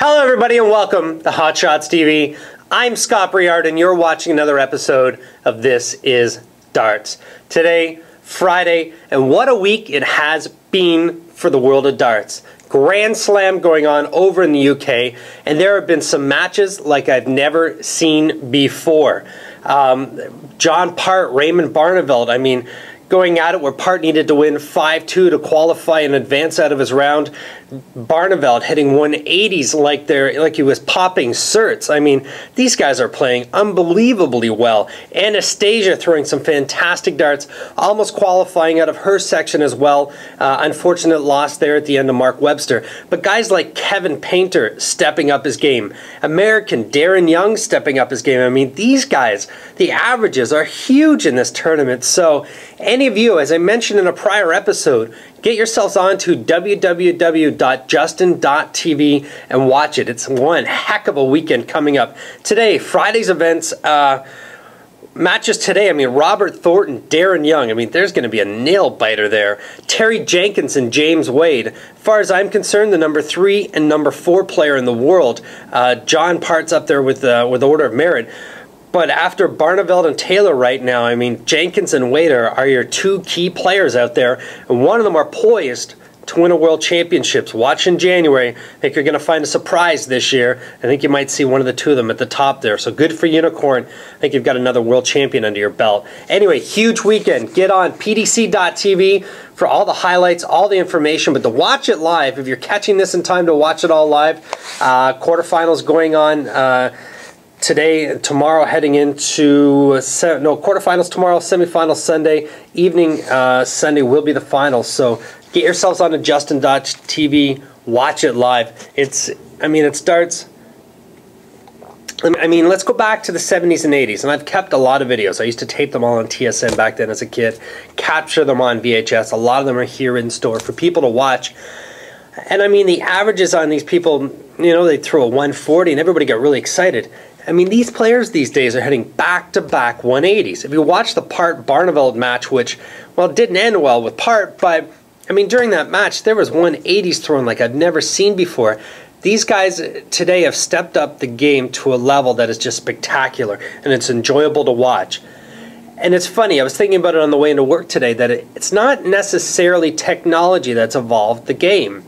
Hello everybody and welcome to Hot Shots TV. I'm Scott Briard and you're watching another episode of This Is Darts. Today, Friday, and what a week it has been for the world of darts. Grand Slam going on over in the UK, and there have been some matches like I've never seen before. John Part, Raymond Barneveld, I mean, going at it where Part needed to win 5-2 to qualify and advance out of his round. Barneveld hitting 180s like he was popping certs. I mean, these guys are playing unbelievably well. Anastasia throwing some fantastic darts, almost qualifying out of her section as well. Unfortunate loss there at the end of Mark Webster. But guys like Kevin Painter stepping up his game. American Darren Young stepping up his game. I mean, these guys, the averages are huge in this tournament. So any of you, as I mentioned in a prior episode, get yourselves on to www.justin.tv and watch it. It's one heck of a weekend coming up. Today, Friday's events, matches today, I mean, Robert Thornton, Darren Young, I mean, there's going to be a nail-biter there. Terry Jenkins and James Wade. As far as I'm concerned, the number 3 and number 4 player in the world. John Part's up there with Order of Merit. But after Barneveld and Taylor right now, I mean, Jenkins and Wade are your two key players out there, and one of them are poised to win a World Championships. Watch in January. I think you're going to find a surprise this year. I think you might see one of the two of them at the top there. So good for Unicorn. I think you've got another World Champion under your belt. Anyway, huge weekend. Get on PDC.tv for all the highlights, all the information, but to watch it live, if you're catching this in time to watch it all live, quarterfinals going on today, tomorrow, heading into quarterfinals tomorrow, semifinals Sunday evening. Sunday will be the finals. So get yourselves on to Justin.tv. Watch it live. It starts. I mean, let's go back to the 70s and 80s, and I've kept a lot of videos. I used to tape them all on TSN back then as a kid, capture them on VHS. A lot of them are here in store for people to watch. And I mean, the averages on these people, you know, they throw a 140 and everybody got really excited. I mean, these players these days are hitting back-to-back 180s. If you watch the Part Barneveld match, which, well, it didn't end well with Part, but, I mean, during that match, there was 180s thrown like I've never seen before. These guys today have stepped up the game to a level that is just spectacular, and it's enjoyable to watch. And it's funny, I was thinking about it on the way into work today, that it's not necessarily technology that's evolved the game.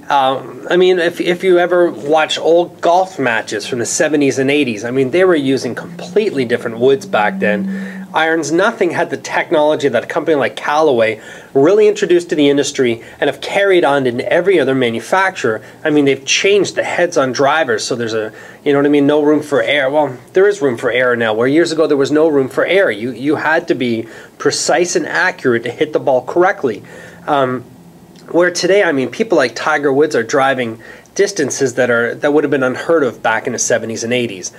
I mean, if you ever watch old golf matches from the 70s and 80s, I mean, they were using completely different woods back then. Irons, nothing had the technology that a company like Callaway really introduced to the industry and have carried on in every other manufacturer. I mean, they've changed the heads on drivers, so there's a, you know what I mean, no room for error. Well, there is room for error now, where years ago there was no room for error. You had to be precise and accurate to hit the ball correctly. Where today, I mean, people like Tiger Woods are driving distances that would have been unheard of back in the 70s and 80s.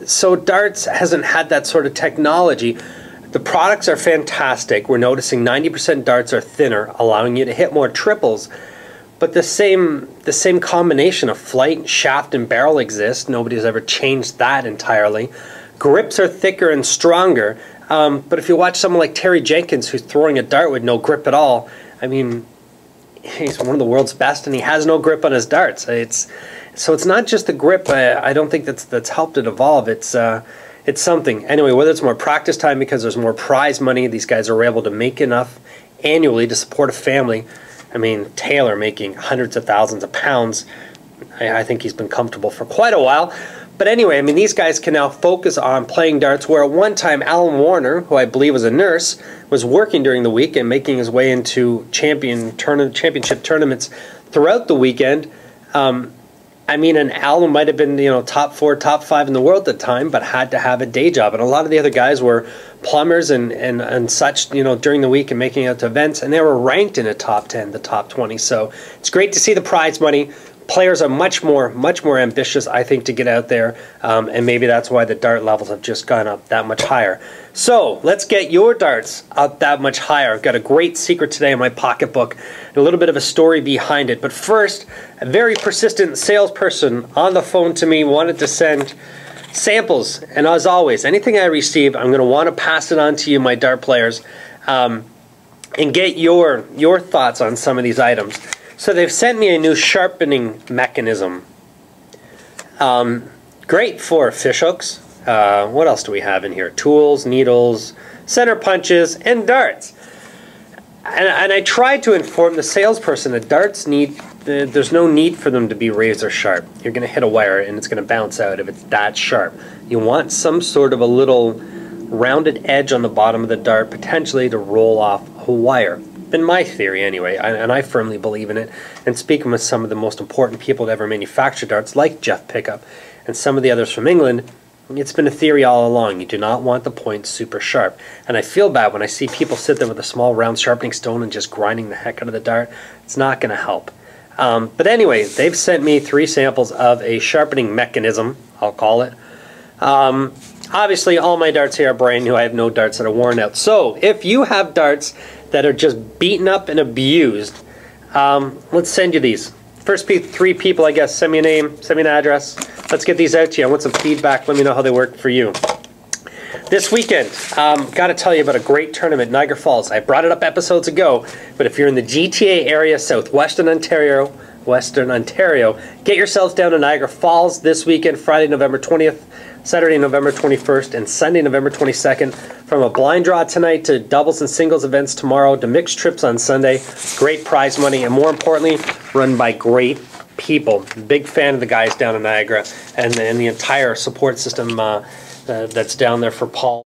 So darts hasn't had that sort of technology. The products are fantastic. We're noticing 90% darts are thinner, allowing you to hit more triples. But the same combination of flight, shaft, and barrel exists. Nobody's ever changed that entirely. Grips are thicker and stronger. But if you watch someone like Terry Jenkins, who's throwing a dart with no grip at all, I mean, he's one of the world's best, and he has no grip on his darts. So it's not just the grip. I don't think that's helped it evolve. It's something. Anyway, whether it's more practice time because there's more prize money, these guys are able to make enough annually to support a family. I mean, Taylor making hundreds of thousands of pounds. I think he's been comfortable for quite a while. But anyway, I mean, these guys can now focus on playing darts, where at one time Alan Warner, who I believe was a nurse, was working during the week and making his way into championship tournaments throughout the weekend. I mean, and Alan might have been, you know, top 4, top 5 in the world at the time, but had to have a day job. And a lot of the other guys were plumbers and such, you know, during the week and making it out to events, and they were ranked in the top 10, the top 20. So it's great to see the prize money. Players are much more ambitious, I think, to get out there, and maybe that's why the dart levels have just gone up that much higher. So let's get your darts up that much higher. I've got a great secret today in my pocketbook, and a little bit of a story behind it. But first, a very persistent salesperson on the phone to me wanted to send samples, and as always, anything I receive, I'm going to want to pass it on to you, my dart players, and get your thoughts on some of these items. So they've sent me a new sharpening mechanism. Great for fish hooks. What else do we have in here? Tools, needles, center punches, and darts. And I tried to inform the salesperson that darts there's no need for them to be razor sharp. You're going to hit a wire and it's going to bounce out if it's that sharp. You want some sort of a little rounded edge on the bottom of the dart, potentially to roll off a wire. Been my theory anyway, and I firmly believe in it. And speaking with some of the most important people to ever manufacture darts, like Jeff Pickup and some of the others from England, it's been a theory all along. You do not want the point super sharp. And I feel bad when I see people sit there with a small round sharpening stone and just grinding the heck out of the dart. It's not going to help. But anyway, they've sent me 3 samples of a sharpening mechanism, I'll call it. Obviously, all my darts here are brand new. I have no darts that are worn out. So, if you have darts that are just beaten up and abused, let's send you these. First 3 people, I guess, send me a name, send me an address. Let's get these out to you. I want some feedback. Let me know how they work for you. This weekend, got to tell you about a great tournament, Niagara Falls. I brought it up episodes ago, but if you're in the GTA area, southwestern Ontario, get yourselves down to Niagara Falls this weekend, Friday, November 20th, Saturday, November 21st, and Sunday, November 22nd. From a blind draw tonight to doubles and singles events tomorrow to mixed trips on Sunday. Great prize money, and more importantly, run by great people. Big fan of the guys down in Niagara and the entire support system that's down there for Paul.